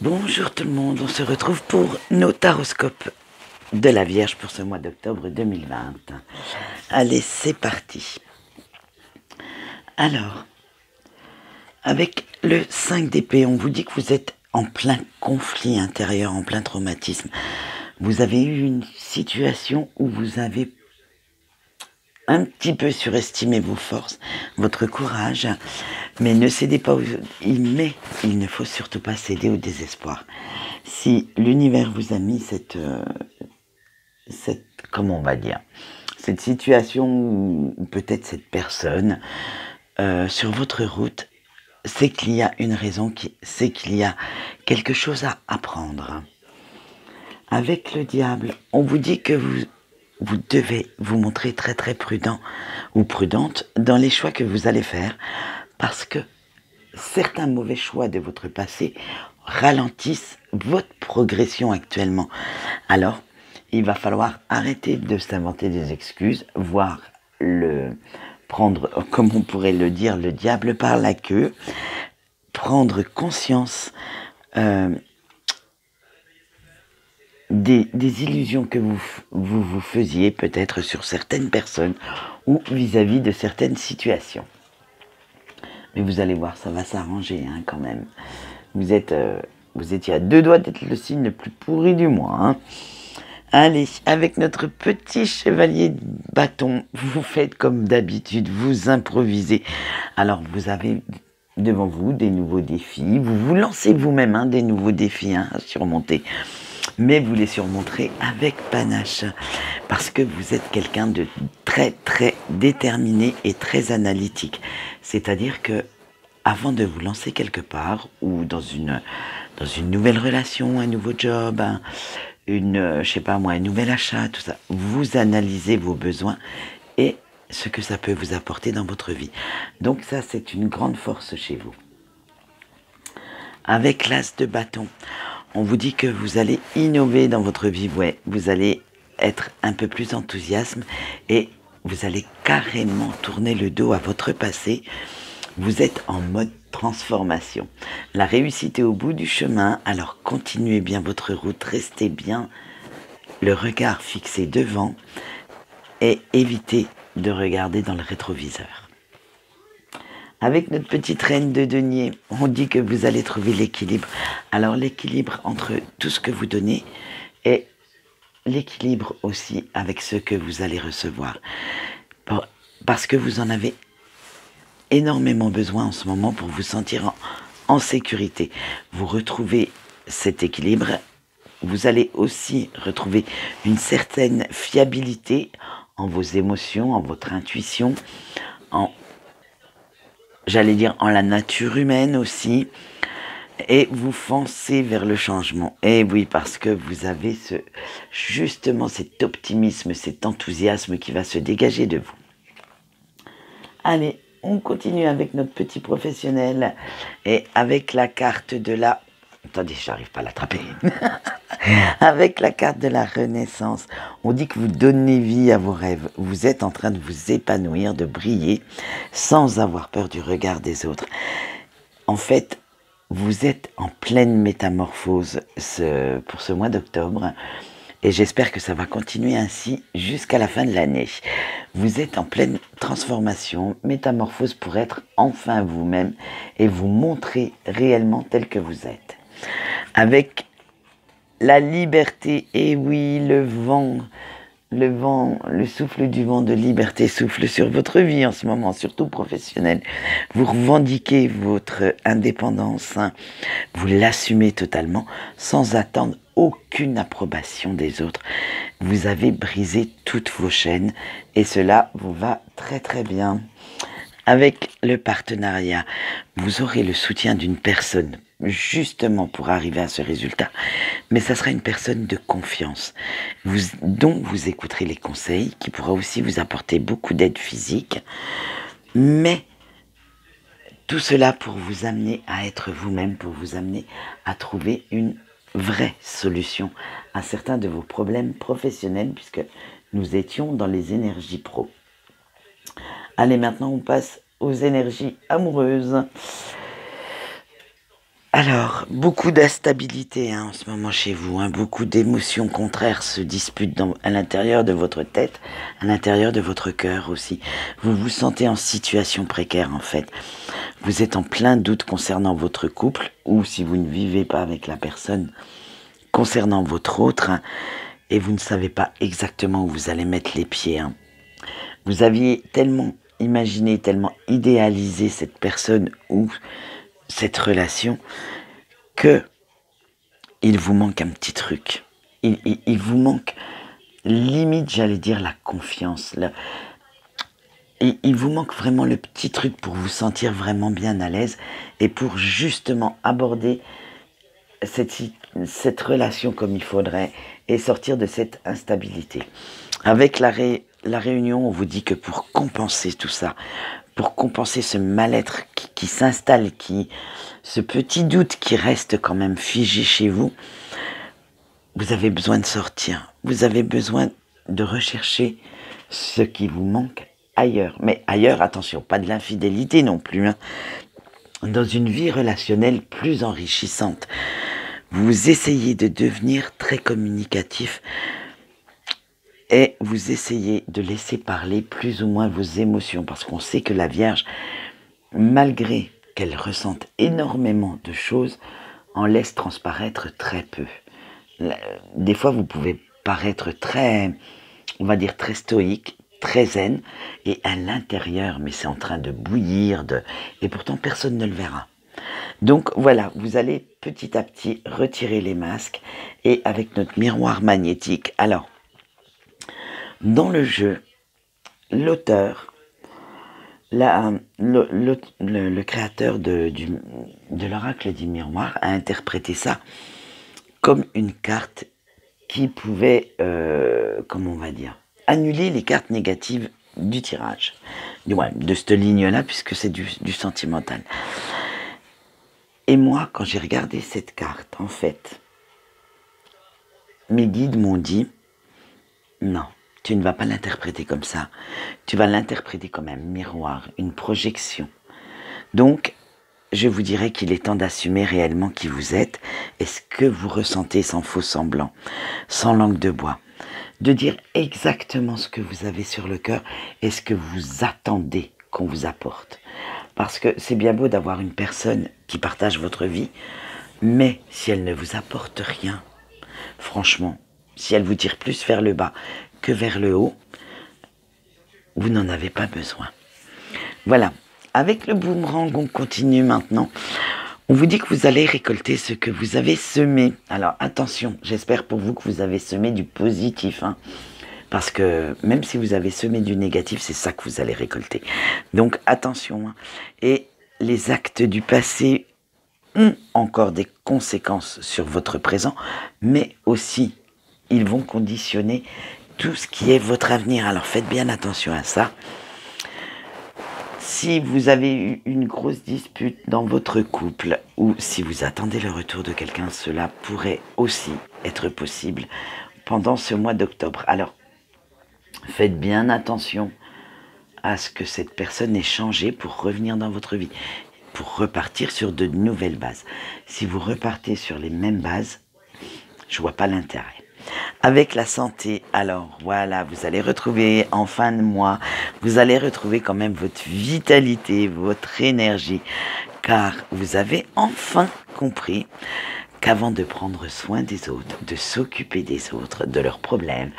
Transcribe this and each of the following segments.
Bonjour tout le monde, on se retrouve pour nos taroscopes de la Vierge pour ce mois d'octobre 2020. Allez, c'est parti. Alors, avec le 5 d'épée, on vous dit que vous êtes en plein conflit intérieur, en plein traumatisme. Vous avez eu une situation où vous avez un petit peu surestimé vos forces, votre courage, mais ne cédez pas mais il ne faut surtout pas céder au désespoir. Si l'univers vous a mis cette comment on va dire, cette situation ou peut-être cette personne sur votre route, c'est qu'il y a une raison, c'est qu'il y a quelque chose à apprendre. Avec le diable, on vous dit que vous devez vous montrer très très prudent ou prudente dans les choix que vous allez faire parce que certains mauvais choix de votre passé ralentissent votre progression actuellement. Alors, il va falloir arrêter de s'inventer des excuses, voire prendre, comme on pourrait le dire, le diable par la queue, prendre conscience des illusions que vous faisiez peut-être sur certaines personnes ou vis-à-vis de certaines situations. Mais vous allez voir, ça va s'arranger quand même. Vous étiez à 2 doigts d'être le signe le plus pourri du mois. Allez, avec notre petit chevalier de bâton, vous faites comme d'habitude, vous improvisez. Alors vous avez devant vous des nouveaux défis, vous vous lancez vous-même des nouveaux défis à surmonter. Mais vous les surmonterez avec panache, parce que vous êtes quelqu'un de très très déterminé et très analytique. C'est-à-dire que avant de vous lancer quelque part, ou dans une nouvelle relation, un nouveau job, je sais pas moi, un nouvel achat, tout ça, vous analysez vos besoins et ce que ça peut vous apporter dans votre vie. Donc ça, c'est une grande force chez vous. Avec l'as de bâton, on vous dit que vous allez innover dans votre vie, ouais, vous allez être un peu plus enthousiaste et vous allez carrément tourner le dos à votre passé. Vous êtes en mode transformation. La réussite est au bout du chemin, alors continuez bien votre route, restez bien le regard fixé devant et évitez de regarder dans le rétroviseur. Avec notre petite reine de denier, on dit que vous allez trouver l'équilibre. Alors l'équilibre entre tout ce que vous donnez et l'équilibre aussi avec ce que vous allez recevoir. Parce que vous en avez énormément besoin en ce moment pour vous sentir en sécurité. Vous retrouvez cet équilibre. Vous allez aussi retrouver une certaine fiabilité en vos émotions, en votre intuition, j'allais dire en la nature humaine aussi, et vous foncez vers le changement. Et oui, parce que vous avez justement cet optimisme, cet enthousiasme qui va se dégager de vous. Allez, on continue avec notre petit professionnel et avec la carte de la... Attendez, j'arrive pas à l'attraper. Avec la carte de la renaissance, on dit que vous donnez vie à vos rêves. Vous êtes en train de vous épanouir, de briller, sans avoir peur du regard des autres. En fait, vous êtes en pleine métamorphose pour ce mois d'octobre. Et j'espère que ça va continuer ainsi jusqu'à la fin de l'année. Vous êtes en pleine transformation, métamorphose pour être enfin vous-même et vous montrer réellement tel que vous êtes. Avec la liberté, et oui, le souffle du vent de liberté souffle sur votre vie en ce moment, surtout professionnelle. Vous revendiquez votre indépendance, vous l'assumez totalement sans attendre aucune approbation des autres. Vous avez brisé toutes vos chaînes et cela vous va très très bien. Avec le partenariat, vous aurez le soutien d'une personne justement pour arriver à ce résultat, mais ça sera une personne de confiance dont vous écouterez les conseils, qui pourra aussi vous apporter beaucoup d'aide physique, mais tout cela pour vous amener à être vous-même, pour vous amener à trouver une vraie solution à certains de vos problèmes professionnels, puisque nous étions dans les énergies pro. Allez, maintenant on passe aux énergies amoureuses. Alors, beaucoup d'instabilité en ce moment chez vous, hein, beaucoup d'émotions contraires se disputent à l'intérieur de votre tête, à l'intérieur de votre cœur aussi. Vous vous sentez en situation précaire en fait. Vous êtes en plein doute concernant votre couple, ou si vous ne vivez pas avec la personne, concernant votre autre, hein, et vous ne savez pas exactement où vous allez mettre les pieds. Hein. Vous aviez tellement imaginé, tellement idéalisé cette personne ou cette relation que il vous manque un petit truc. Il vous manque limite, j'allais dire, la confiance. Il vous manque vraiment le petit truc pour vous sentir vraiment bien à l'aise et pour justement aborder cette relation comme il faudrait et sortir de cette instabilité. Avec la réunion, on vous dit que pour compenser tout ça, pour compenser ce mal-être qui s'installe, ce petit doute qui reste quand même figé chez vous, vous avez besoin de sortir. Vous avez besoin de rechercher ce qui vous manque ailleurs. Mais ailleurs, attention, pas de l'infidélité non plus. Hein. Dans une vie relationnelle plus enrichissante. Vous essayez de devenir très communicatif et vous essayez de laisser parler plus ou moins vos émotions. Parce qu'on sait que la Vierge, malgré qu'elle ressente énormément de choses, en laisse transparaître très peu. Des fois, vous pouvez paraître très, on va dire, très stoïque, très zen, et à l'intérieur, mais c'est en train de bouillir, et pourtant personne ne le verra. Donc voilà, vous allez petit à petit retirer les masques, et avec notre miroir magnétique, alors, dans le jeu, l'auteur, le créateur de l'oracle du miroir a interprété ça comme une carte qui pouvait, comment on va dire, annuler les cartes négatives du tirage. Ouais, de cette ligne-là, puisque c'est du sentimental. Et moi, quand j'ai regardé cette carte, en fait, mes guides m'ont dit, non, tu ne vas pas l'interpréter comme ça. Tu vas l'interpréter comme un miroir, une projection. Donc, je vous dirais qu'il est temps d'assumer réellement qui vous êtes et ce que vous ressentez sans faux semblant, sans langue de bois. De dire exactement ce que vous avez sur le cœur et ce que vous attendez qu'on vous apporte. Parce que c'est bien beau d'avoir une personne qui partage votre vie, mais si elle ne vous apporte rien, franchement, si elle vous tire plus vers le bas que vers le haut, vous n'en avez pas besoin. Voilà. Avec le boomerang, on continue maintenant. On vous dit que vous allez récolter ce que vous avez semé. Alors attention, j'espère pour vous que vous avez semé du positif. Hein, parce que même si vous avez semé du négatif, c'est ça que vous allez récolter. Donc attention. Hein, et les actes du passé ont encore des conséquences sur votre présent, mais aussi ils vont conditionner tout ce qui est votre avenir. Alors faites bien attention à ça. Si vous avez eu une grosse dispute dans votre couple ou si vous attendez le retour de quelqu'un, cela pourrait aussi être possible pendant ce mois d'octobre. Alors, faites bien attention à ce que cette personne ait changé pour revenir dans votre vie, pour repartir sur de nouvelles bases. Si vous repartez sur les mêmes bases, je vois pas l'intérêt. Avec la santé, alors voilà, vous allez retrouver en fin de mois, vous allez retrouver quand même votre vitalité, votre énergie, car vous avez enfin compris qu'avant de prendre soin des autres, de s'occuper des autres, de leurs problèmes,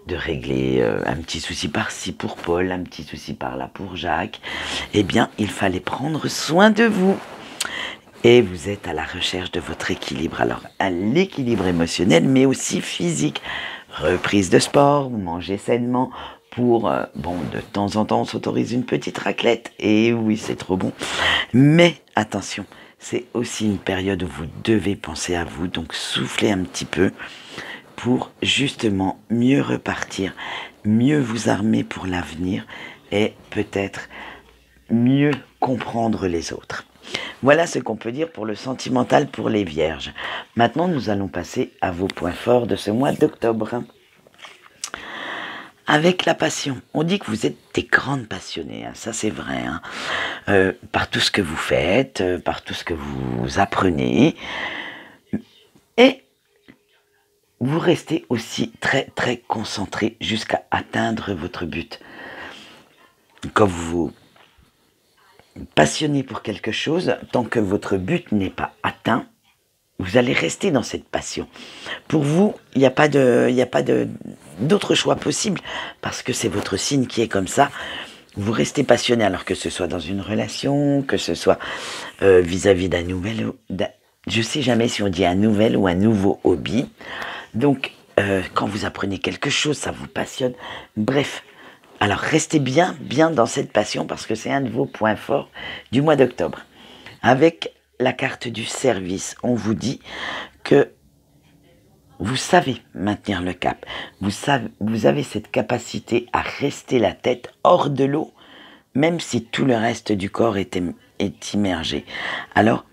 de régler un petit souci par-ci pour Paul, un petit souci par-là pour Jacques, eh bien, il fallait prendre soin de vous. Et vous êtes à la recherche de votre équilibre. Alors, à l'équilibre émotionnel, mais aussi physique. Reprise de sport, manger sainement pour, de temps en temps, on s'autorise une petite raclette. Et oui, c'est trop bon. Mais attention, c'est aussi une période où vous devez penser à vous. Donc, soufflez un petit peu pour justement mieux repartir, mieux vous armer pour l'avenir et peut-être mieux comprendre les autres. Voilà ce qu'on peut dire pour le sentimental pour les vierges. Maintenant, nous allons passer à vos points forts de ce mois d'octobre. avec la passion. On dit que vous êtes des grandes passionnées, hein, ça c'est vrai, hein, par tout ce que vous faites, par tout ce que vous apprenez, et vous restez aussi très très concentré jusqu'à atteindre votre but. Quand vous vous passionnez pour quelque chose, tant que votre but n'est pas atteint, vous allez rester dans cette passion. Pour vous, il n'y a pas d'autre choix possible, parce que c'est votre signe qui est comme ça. Vous restez passionné, alors que ce soit dans une relation, que ce soit vis-à-vis d'un nouvel... Je ne sais jamais si on dit un nouvel ou un nouveau hobby. Donc, quand vous apprenez quelque chose, ça vous passionne. Bref, alors restez bien dans cette passion, parce que c'est un de vos points forts du mois d'octobre. Avec la carte du service, on vous dit que vous savez maintenir le cap. Vous avez cette capacité à rester la tête hors de l'eau, même si tout le reste du corps est immergé. Alors,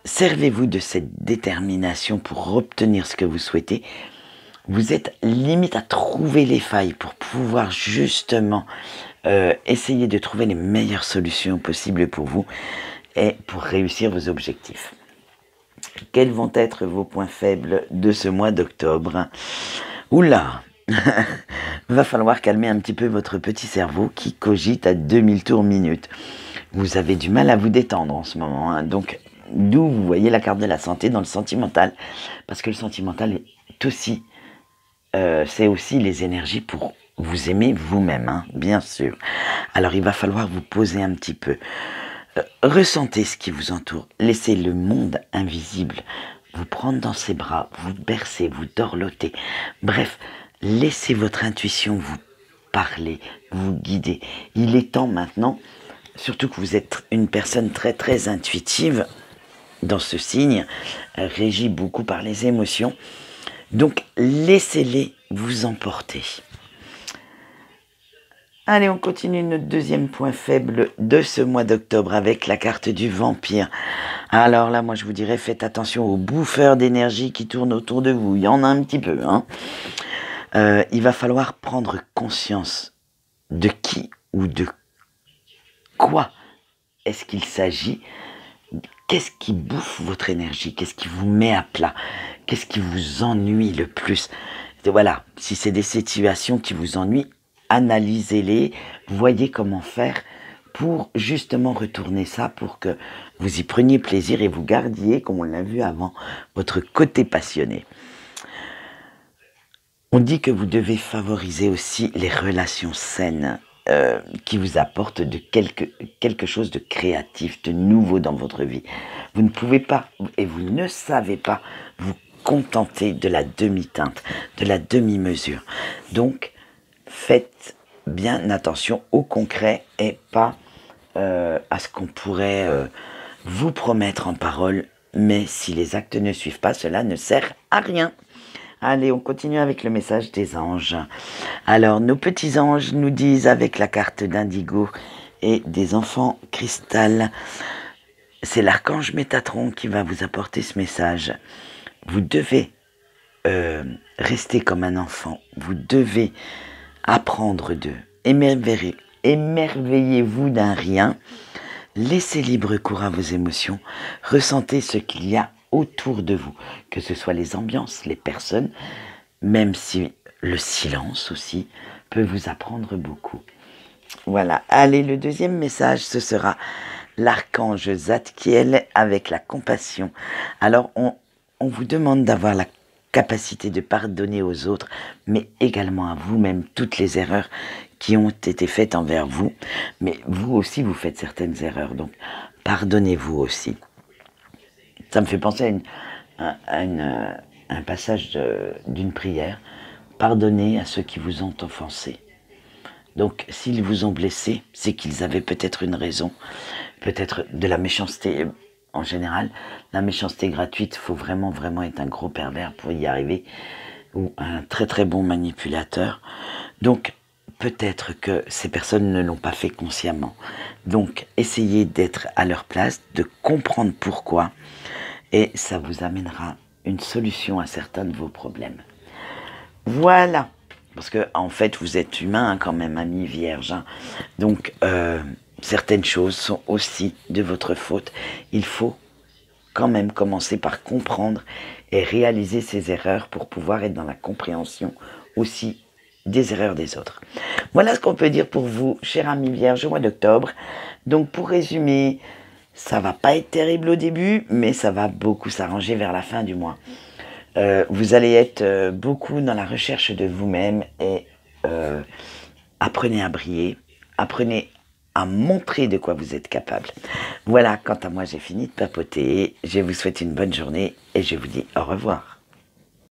servez-vous de cette détermination pour obtenir ce que vous souhaitez. Vous êtes limite à trouver les failles pour pouvoir justement essayer de trouver les meilleures solutions possibles pour vous et pour réussir vos objectifs. Quels vont être vos points faibles de ce mois d'octobre? Oula, va falloir calmer un petit peu votre petit cerveau qui cogite à 2000 tours minute. Vous avez du mal à vous détendre en ce moment, hein. Donc d'où vous voyez la carte de la santé dans le sentimental, parce que le sentimental est aussi, c'est aussi les énergies pour vous aimer vous-même, hein, bien sûr. Alors il va falloir vous poser un petit peu. Ressentez ce qui vous entoure, laissez le monde invisible vous prendre dans ses bras, vous bercer, vous dorloter. Bref, laissez votre intuition vous parler, vous guider. Il est temps maintenant, surtout que vous êtes une personne très très intuitive dans ce signe, régie beaucoup par les émotions. Donc laissez-les vous emporter. Allez, on continue notre deuxième point faible de ce mois d'octobre avec la carte du vampire. Alors là, moi je vous dirais, faites attention aux bouffeurs d'énergie qui tournent autour de vous. Il y en a un petit peu, hein. Il va falloir prendre conscience de qui ou de quoi est-ce qu'il s'agit. Qu'est-ce qui bouffe votre énergie? Qu'est-ce qui vous met à plat? Qu'est-ce qui vous ennuie le plus? Et voilà, si c'est des situations qui vous ennuient, analysez-les, voyez comment faire pour justement retourner ça, pour que vous y preniez plaisir et vous gardiez, comme on l'a vu avant, votre côté passionné. On dit que vous devez favoriser aussi les relations saines qui vous apportent quelque chose de créatif, de nouveau dans votre vie. Vous ne pouvez pas, et vous ne savez pas, vous contenter de la demi-teinte, de la demi-mesure. Donc, faites bien attention au concret et pas à ce qu'on pourrait vous promettre en parole, mais si les actes ne suivent pas, cela ne sert à rien. Allez, on continue avec le message des anges. Alors, nos petits anges nous disent avec la carte d'indigo et des enfants cristal, c'est l'archange Métatron qui va vous apporter ce message. Vous devez rester comme un enfant, vous devez apprendre d'eux, émerveillez-vous d'un rien, laissez libre cours à vos émotions, ressentez ce qu'il y a autour de vous, que ce soit les ambiances, les personnes, même si le silence aussi peut vous apprendre beaucoup. Voilà, allez, le deuxième message, ce sera l'archange Zadkiel avec la compassion. Alors, on vous demande d'avoir la capacité de pardonner aux autres, mais également à vous-même toutes les erreurs qui ont été faites envers vous. Mais vous aussi, vous faites certaines erreurs, donc pardonnez-vous aussi. Ça me fait penser à un passage d'une prière. Pardonnez à ceux qui vous ont offensé. Donc, s'ils vous ont blessé, c'est qu'ils avaient peut-être une raison, peut-être de la méchanceté. En général, la méchanceté gratuite, il faut vraiment être un gros pervers pour y arriver, ou un très très bon manipulateur. Donc, peut-être que ces personnes ne l'ont pas fait consciemment. Donc, essayez d'être à leur place, de comprendre pourquoi, et ça vous amènera une solution à certains de vos problèmes. Voilà, Parce que en fait, vous êtes humain hein, quand même, ami vierge. Hein. Donc, certaines choses sont aussi de votre faute. Il faut quand même commencer par comprendre et réaliser ses erreurs pour pouvoir être dans la compréhension aussi des erreurs des autres. Voilà ce qu'on peut dire pour vous, cher ami vierge, au mois d'octobre. Donc, pour résumer, ça va pas être terrible au début, mais ça va beaucoup s'arranger vers la fin du mois. Vous allez être beaucoup dans la recherche de vous-même et apprenez à briller, apprenez à montrer de quoi vous êtes capable. Voilà, quant à moi, j'ai fini de papoter. Je vous souhaite une bonne journée et je vous dis au revoir.